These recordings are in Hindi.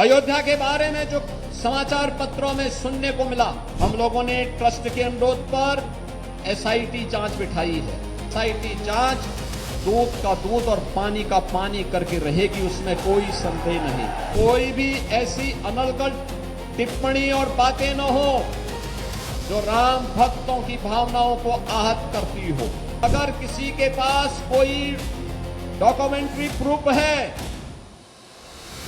अयोध्या के बारे में जो समाचार पत्रों में सुनने को मिला, हम लोगों ने ट्रस्ट के अनुरोध पर एसआईटी जांच बिठाई है। एसआईटी जांच दूध का दूध और पानी का पानी करके रहेगी, उसमें कोई संदेह नहीं। कोई भी ऐसी अनर्गल टिप्पणी और बातें न हो जो राम भक्तों की भावनाओं को आहत करती हो। अगर किसी के पास कोई डॉक्यूमेंट्री प्रूफ है,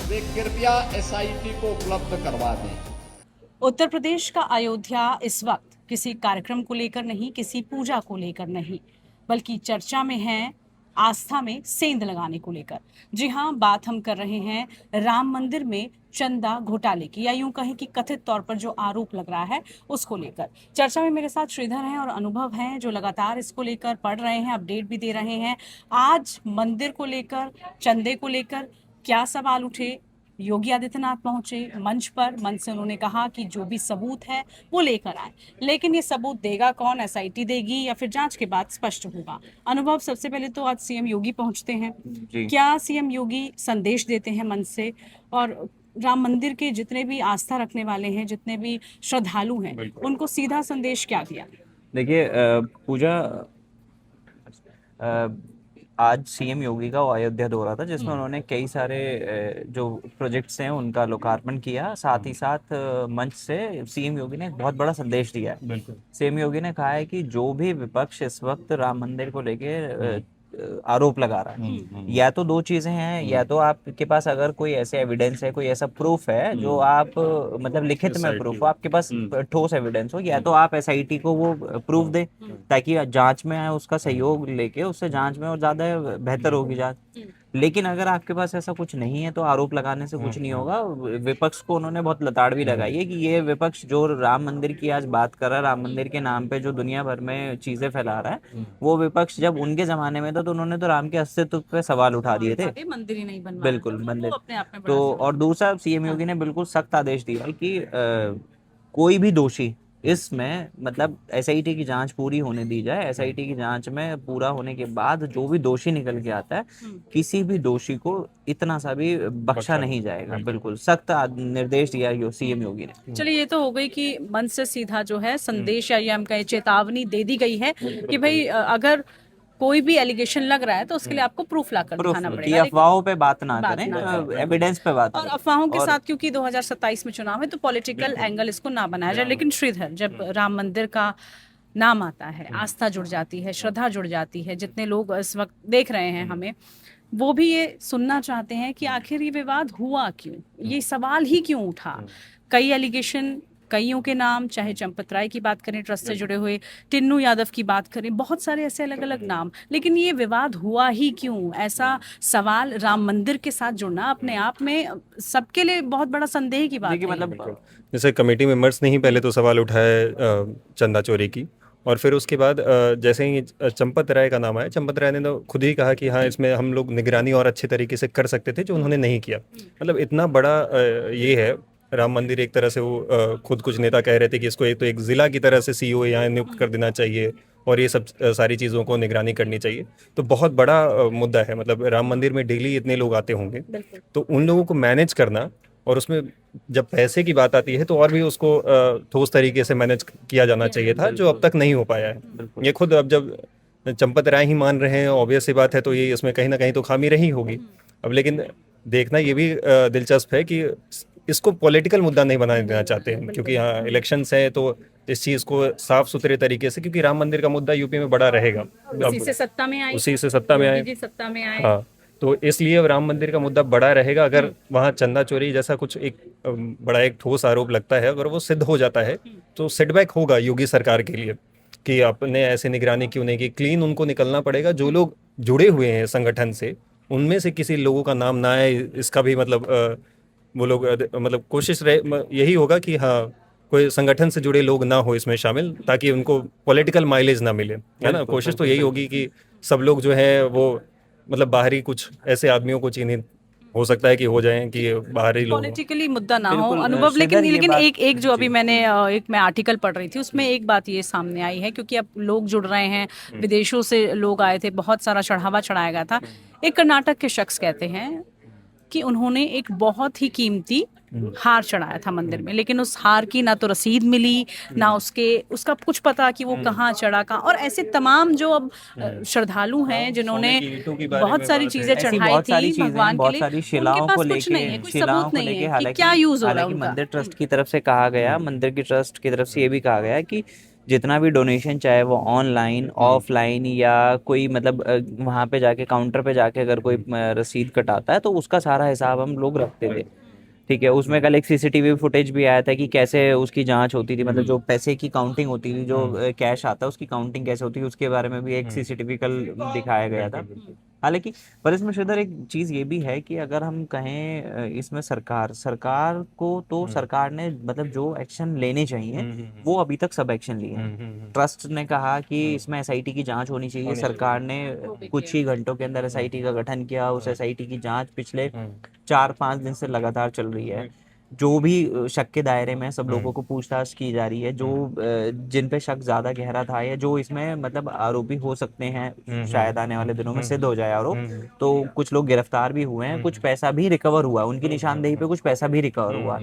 वे कृपया एसआईटी को उपलब्ध करवा दें। उत्तर प्रदेश का अयोध्या इस वक्त किसी कार्यक्रम को लेकर नहीं, किसी पूजा को लेकर नहीं, बल्कि चर्चा में है आस्था में सेंध लगाने को लेकर। जी हाँ, बात हम कर रहे हैं राम मंदिर में चंदा घोटाले की, या यूं कहें कि कथित तौर पर जो आरोप लग रहा है उसको लेकर। चर्चा में मेरे साथ श्रीधर हैं और अनुभव हैं, जो लगातार इसको लेकर पढ़ रहे हैं, अपडेट भी दे रहे हैं। आज मंदिर को लेकर, चंदे को लेकर क्या सवाल उठे? योगी आदित्यनाथ पहुंचे मंच पर, मंच से उन्होंने कहा कि जो भी सबूत है वो लेकर आए, लेकिन ये सबूत देगा कौन? एसआईटी देगी या फिर जांच के बाद स्पष्ट होगा। अनुभव, सबसे पहले तो आज सीएम योगी पहुंचते हैं, क्या सीएम योगी संदेश देते हैं मंच से, और राम मंदिर के जितने भी आस्था रखने वाले हैं, जितने भी श्रद्धालु हैं, उनको सीधा संदेश क्या दिया? देखिए पूजा, आज सीएम योगी का अयोध्या दौरा था, जिसमें उन्होंने कई सारे जो प्रोजेक्ट्स हैं उनका लोकार्पण किया। साथ ही साथ मंच से सीएम योगी ने एक बहुत बड़ा संदेश दिया है। सीएम योगी ने कहा है कि जो भी विपक्ष इस वक्त राम मंदिर को लेके आरोप लगा रहा है, या तो दो चीजें हैं, या तो आपके पास अगर कोई ऐसे एविडेंस है, कोई ऐसा प्रूफ है जो आप मतलब लिखित में प्रूफ हो, आपके पास ठोस एविडेंस हो, या तो आप एसआईटी को वो प्रूफ दे ताकि जांच में उसका सहयोग लेके उससे जांच में और ज्यादा बेहतर होगी जांच। लेकिन अगर आपके पास ऐसा कुछ नहीं है तो आरोप लगाने से कुछ नहीं होगा। विपक्ष को उन्होंने बहुत लताड़ भी लगाई है कि ये विपक्ष जो राम मंदिर की आज बात कर रहा है, राम मंदिर के नाम पे जो दुनिया भर में चीजें फैला रहा है, वो विपक्ष जब उनके जमाने में था तो उन्होंने तो राम के अस्तित्व पे सवाल उठा दिए थे। मंदिर ही नहीं बनवा, बिल्कुल मंदिर अपने आप में तो। और दूसरा, सीएम योगी ने बिल्कुल सख्त आदेश दिया है कि कोई भी दोषी इसमें, मतलब एसआईटी की जांच पूरी होने दी जाए। एसआईटी की जांच में पूरा होने के बाद जो भी दोषी निकल के आता है, किसी भी दोषी को इतना सा भी बख्शा नहीं जाएगा। बिल्कुल सख्त निर्देश दिया सीएम योगी ने। चलिए, ये तो हो गई कि मंच से सीधा जो है संदेश या ये हम कहें चेतावनी दे दी गई है कि भाई अगर कोई भी एलिगेशन लग रहा है तो उसके लिए आपको प्रूफ लाकर दिखाना पड़ेगा। अफवाहों पे बात ना करें, एविडेंस पे बात और अफवाहों के साथ, क्योंकि 2027 में चुनाव है तो पॉलिटिकल एंगल इसको ना बनाया जाए। लेकिन श्रीधर, जब राम मंदिर का नाम आता है, आस्था जुड़ जाती है, श्रद्धा जुड़ जाती है, जितने लोग इस वक्त देख रहे हैं हमें, वो भी ये सुनना चाहते हैं कि आखिर ये विवाद हुआ क्यों, ये सवाल ही क्यों उठा। कई एलिगेशन, कईयों के नाम, चाहे चंपत राय की बात करें ट्रस्ट से जुड़े हुए, टिन्नू यादव की बात करें, बहुत सारे ऐसे अलग अलग नाम, लेकिन ये विवाद हुआ ही क्यों? ऐसा सवाल राम मंदिर के साथ जुड़ना अपने आप में सबके लिए बहुत बड़ा संदेह की बात है। मतलब जैसे कमेटी मेंबर्स ने ही पहले तो सवाल उठाया चंदा चोरी की, और फिर उसके बाद जैसे ही चंपत राय का नाम आया, चंपत राय ने तो खुद ही कहा कि हाँ, इसमें हम लोग निगरानी और अच्छे तरीके से कर सकते थे, जो उन्होंने नहीं किया। मतलब इतना बड़ा ये है राम मंदिर। एक तरह से वो खुद कुछ नेता कह रहे थे कि इसको एक जिला की तरह से सीईओ यहाँ नियुक्त कर देना चाहिए और ये सब सारी चीज़ों को निगरानी करनी चाहिए। तो बहुत बड़ा मुद्दा है। मतलब राम मंदिर में डेली इतने लोग आते होंगे, तो उन लोगों को मैनेज करना, और उसमें जब पैसे की बात आती है तो और भी उसको ठोस तरीके से मैनेज किया जाना चाहिए था, जो अब तक नहीं हो पाया है। ये खुद अब जब चंपत राय ही मान रहे हैं, ऑब्वियस सी बात है, तो ये इसमें कहीं ना कहीं तो खामी रही होगी। अब लेकिन देखना ये भी दिलचस्प है कि इसको पॉलिटिकल मुद्दा नहीं बनाने देना चाहते हैं, क्योंकि यहाँ इलेक्शंस है, तो इस चीज़ को साफ सुथरे तरीके से, क्योंकि राम मंदिर का मुद्दा यूपी में बड़ा रहेगा। उसी से सत्ता में आए। हाँ, तो इसलिए अब राम मंदिर का मुद्दा बड़ा रहेगा। अगर वहाँ चंदा चोरी जैसा कुछ एक बड़ा एक ठोस आरोप लगता है, अगर वो सिद्ध हो जाता है तो सेटबैक होगा योगी सरकार के लिए कि आपने ऐसे निगरानी क्यों नहीं की। क्लीन उनको निकलना पड़ेगा। जो लोग जुड़े हुए हैं संगठन से, उनमें से किसी लोगों का नाम ना आए, इसका भी मतलब वो लोग मतलब कोशिश यही होगा कि हाँ, कोई संगठन से जुड़े लोग ना हो इसमें शामिल, ताकि उनको पॉलिटिकल माइलेज ना मिले, है ना। कोशिश तो यही होगी कि सब लोग जो है वो मतलब बाहरी कुछ ऐसे आदमियों को चिन्हित हो सकता है कि हो जाएं कि बाहरी लोग पॉलिटिकली मुद्दा ना हो अनुभव। लेकिन एक जो अभी मैं आर्टिकल पढ़ रही थी, उसमें एक बात ये सामने आई है, क्योंकि अब लोग जुड़ रहे हैं, विदेशों से लोग आए थे, बहुत सारा चढ़ावा चढ़ाया गया था। एक कर्नाटक के शख्स कहते हैं कि उन्होंने एक बहुत ही कीमती हार चढ़ाया था मंदिर में, लेकिन उस हार की ना तो रसीद मिली, ना उसका कुछ पता कि वो कहाँ चढ़ा कहाँ। और ऐसे तमाम जो अब श्रद्धालु हैं जिन्होंने सोने की ईंटों के बारे बहुत में सारी बात है। चीजें ऐसी चढ़ाई बहुत सारी थी चीजें हैं, भगवान के बहुत लिए, सारी उनके शिलाओं पास को कुछ नहीं है, कोई शिलाओं सबूत को नहीं लेके है कि हालांकि क्या यूज हो रहा है हालांकि उनका। मंदिर ट्रस्ट की तरफ से कहा गया, मंदिर की ट्रस्ट की तरफ से ये भी कहा गया कि जितना भी डोनेशन, चाहे वो ऑनलाइन ऑफलाइन या कोई मतलब वहां पे जाके काउंटर पे जाके अगर कोई रसीद कटाता है तो उसका सारा हिसाब हम लोग रखते थे। ठीक है, उसमें कल एक सीसीटीवी फुटेज भी आया था कि कैसे उसकी जांच होती थी, मतलब जो पैसे की काउंटिंग होती थी, जो कैश आता है उसकी काउंटिंग कैसे होती है, उसके बारे में भी एक सीसीटीवी कल दिखाया गया था। हालांकि पर इसमें श्रीधर एक चीज ये भी है कि अगर हम कहें इसमें सरकार सरकार को तो सरकार ने मतलब जो एक्शन लेने चाहिए वो अभी तक सब एक्शन लिए हैं। ट्रस्ट ने कहा कि इसमें एसआईटी की जांच होनी चाहिए, सरकार ने कुछ ही घंटों के अंदर एसआईटी का गठन किया, उस एसआईटी की जांच पिछले 4-5 दिन से लगातार चल रही है। जो भी शक के दायरे में सब लोगों को पूछताछ की जा रही है, जो जिन पे शक ज्यादा गहरा था या जो इसमें मतलब आरोपी हो सकते हैं, शायद आने वाले दिनों में सिद्ध हो जाए आरोप, तो कुछ लोग गिरफ्तार भी हुए हैं, कुछ पैसा भी रिकवर हुआ, उनकी निशानदेही पे कुछ पैसा भी रिकवर हुआ।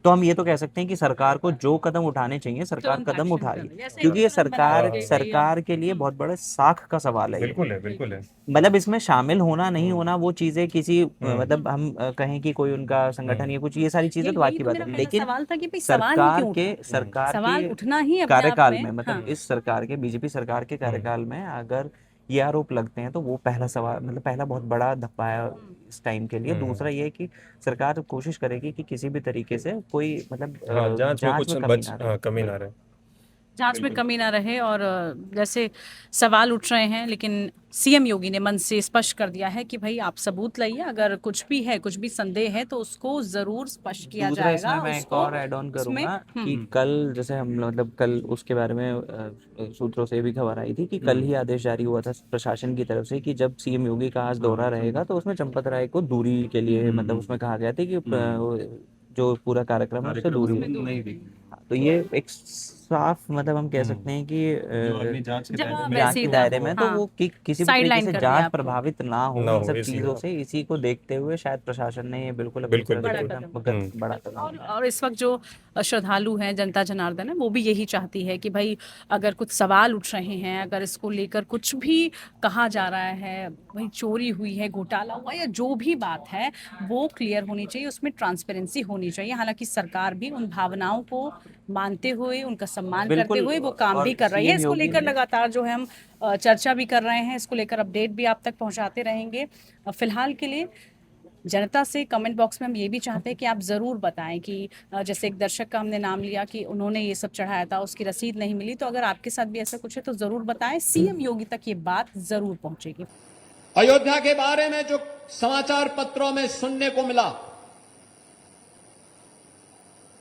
तो हम ये तो कह सकते हैं कि सरकार को जो कदम उठाने चाहिए सरकार तुरंत कदम एक्शन उठाई, करना, जैसे क्योंकि ये एक तुरंत बना सरकार के सरकार के लिए बहुत बड़े साख का सवाल है ये। बिल्कुल है, बिल्कुल है। मतलब इसमें शामिल होना नहीं होना वो चीजें किसी मतलब हम कहें कि कोई उनका संगठन या कुछ, ये सारी चीजें तो बात की यही तो बात मेरा है, पहला लेकिन सवाल था कि भाई सवाल ही क्यों उठा? सरकार सवाल के उठना ही अपने आप कार्यकाल में, में मतलब हाँ। इस सरकार के बीजेपी सरकार के कार्यकाल में अगर ये आरोप लगते हैं तो वो पहला सवाल मतलब पहला बहुत बड़ा धब्बा है इस टाइम के लिए। दूसरा ये है कि सरकार कोशिश करेगी कि किसी भी तरीके से कोई मतलब हाँ, जांच में कुछ कमी ना रहे। हाँ, कमी ना रहे। जांच में कमी ना रहे। और जैसे सवाल उठ रहे हैं, लेकिन सीएम योगी ने मन से स्पष्ट कर दिया है कि भाई आप सबूत लाइए, अगर कुछ भी है, कुछ भी संदेह है तो उसको जरूर स्पष्ट किया दूसरा जाएगा। इसमें मैं एक उसको और ऐड ऑन उसमें करूंगा कि कल जैसे हम मतलब कल उसके बारे में सूत्रों से भी खबर आई थी कि कल ही आदेश जारी हुआ था प्रशासन की तरफ से कि जब सीएम योगी का आज दौरा रहेगा तो उसमें चंपत राय को दूरी के लिए मतलब उसमें कहा गया था कि जो पूरा कार्यक्रम है उससे दूरी रहे। तो ये एक साफ मतलब हम कह सकते हैं कि जांच के जहाँ जांच वैसे के था, दायरे में तो हाँ, वो किसी भी तरीके साइडलाइन से कर दिया जांच आपको। प्रभावित ना हो ना इन हो, सब इसलिए। चीजों से, इसी को देखते हुए शायद प्रशासन ने ये बिल्कुल अपनी बिल्कुल, तरफ से बिल्कुल। बड़ा कदम और इस वक्त जो श्रद्धालु हैं, जनता जनार्दन है, वो भी यही चाहती है कि भाई अगर कुछ सवाल उठ रहे हैं, अगर इसको लेकर कुछ भी कहा जा रहा है, भाई चोरी हुई है, घोटाला हुआ, या जो भी बात है वो क्लियर होनी चाहिए, उसमें ट्रांसपेरेंसी होनी चाहिए। हालांकि सरकार भी उन भावनाओं को मानते हुए, उनका सम्मान करते बिल्कुल। हुए वो काम और भी कर रही है। सीएम इसको योगी लेकर ने लगातार जो है हम चर्चा भी कर रहे हैं, इसको लेकर अपडेट भी आप तक पहुंचाते रहेंगे। फिलहाल के लिए जनता से कमेंट बॉक्स में हम ये भी चाहते हैं कि आप ज़रूर बताएं कि जैसे एक दर्शक का हमने नाम लिया कि उन्होंने ये सब चढ़ाया था, उसकी रसीद नहीं मिली, तो अगर आपके साथ भी ऐसा कुछ है तो ज़रूर बताएं, सीएम योगी तक ये बात ज़रूर पहुंचेगी। अयोध्या के बारे में जो समाचार पत्रों में सुनने को मिला,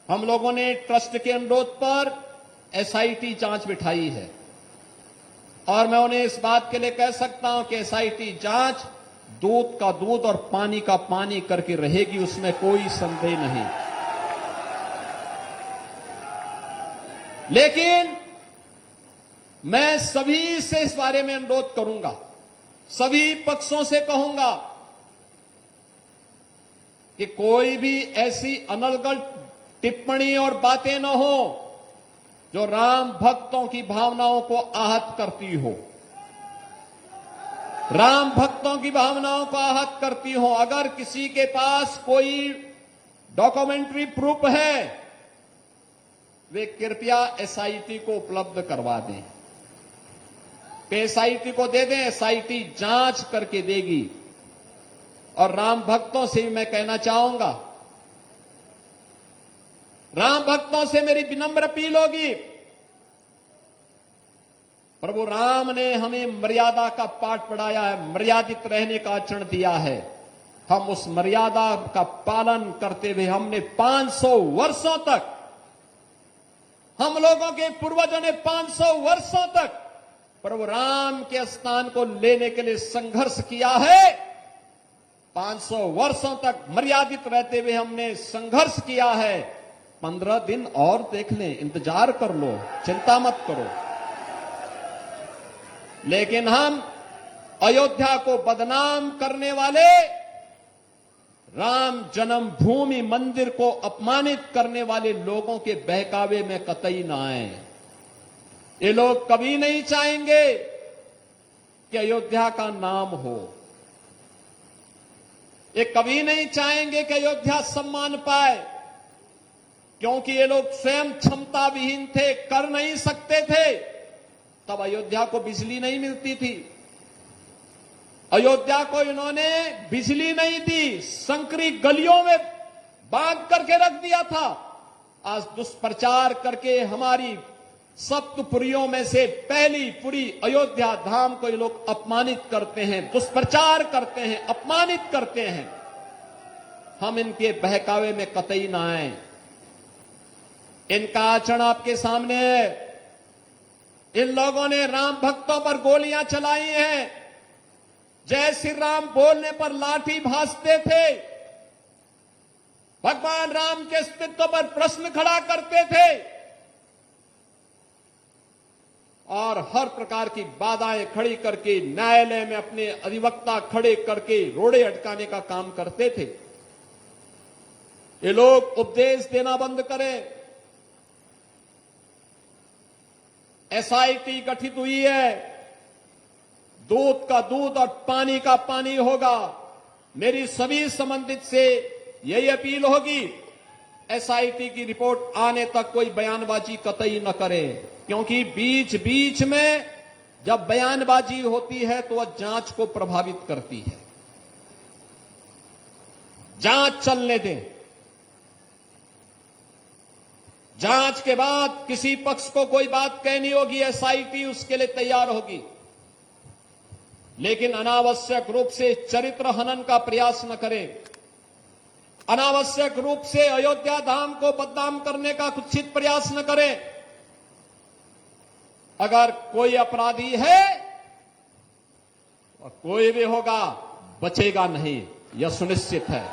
हम लोगों ने ट्रस्ट के अनुरोध पर एसआईटी जांच बिठाई है और मैं उन्हें इस बात के लिए कह सकता हूं कि एसआईटी जांच दूध का दूध और पानी का पानी करके रहेगी, उसमें कोई संदेह नहीं। लेकिन मैं सभी से इस बारे में अनुरोध करूंगा, सभी पक्षों से कहूंगा कि कोई भी ऐसी अनर्गल टिप्पणी और बातें न हो जो राम भक्तों की भावनाओं को आहत करती हो, राम भक्तों की भावनाओं को आहत करती हो। अगर किसी के पास कोई डॉक्यूमेंट्री प्रूफ है, वे कृपया एसआईटी को उपलब्ध करवा दें, एसआईटी को दे दें, एसआईटी जांच करके देगी। और राम भक्तों से भी मैं कहना चाहूंगा, राम भक्तों से मेरी विनम्र अपील होगी, प्रभु राम ने हमें मर्यादा का पाठ पढ़ाया है, मर्यादित रहने का आचरण दिया है। हम उस मर्यादा का पालन करते हुए हमने 500 वर्षों तक, हम लोगों के पूर्वजों ने 500 वर्षों तक प्रभु राम के स्थान को लेने के लिए संघर्ष किया है। 500 वर्षों तक मर्यादित रहते हुए हमने संघर्ष किया है। 15 दिन और देख लें, इंतजार कर लो, चिंता मत करो। लेकिन हम अयोध्या को बदनाम करने वाले राम जन्मभूमि मंदिर को अपमानित करने वाले लोगों के बहकावे में कतई ना आए। ये लोग कभी नहीं चाहेंगे कि अयोध्या का नाम हो। ये कभी नहीं चाहेंगे कि अयोध्या सम्मान पाए, क्योंकि ये लोग स्वयं क्षमता विहीन थे, कर नहीं सकते थे। तब अयोध्या को बिजली नहीं मिलती थी, अयोध्या को इन्होंने बिजली नहीं दी, संकरी गलियों में बांध करके रख दिया था। आज दुष्प्रचार करके हमारी सप्तपुरियों में से पहली पुरी अयोध्या धाम को ये लोग अपमानित करते हैं, दुष्प्रचार करते हैं, अपमानित करते हैं। हम इनके बहकावे में कतई ना आए। इनका आचरण आपके सामने है। इन लोगों ने राम भक्तों पर गोलियां चलाई हैं, जय श्री राम बोलने पर लाठी भांजते थे, भगवान राम के अस्तित्व पर प्रश्न खड़ा करते थे और हर प्रकार की बाधाएं खड़ी करके न्यायालय में अपने अधिवक्ता खड़े करके रोड़े अटकाने का काम करते थे। ये लोग उपदेश देना बंद करें। एसआईटी गठित हुई है, दूध का दूध और पानी का पानी होगा। मेरी सभी संबंधित से यही अपील होगी, एसआईटी की रिपोर्ट आने तक कोई बयानबाजी कतई न करें, क्योंकि बीच बीच में जब बयानबाजी होती है तो वह जांच को प्रभावित करती है। जांच चलने दें, जांच के बाद किसी पक्ष को कोई बात कहनी होगी, एसआईटी उसके लिए तैयार होगी, लेकिन अनावश्यक रूप से चरित्र हनन का प्रयास न करें, अनावश्यक रूप से अयोध्या धाम को बदनाम करने का कुत्सित प्रयास न करें। अगर कोई अपराधी है और कोई भी होगा, बचेगा नहीं, यह सुनिश्चित है।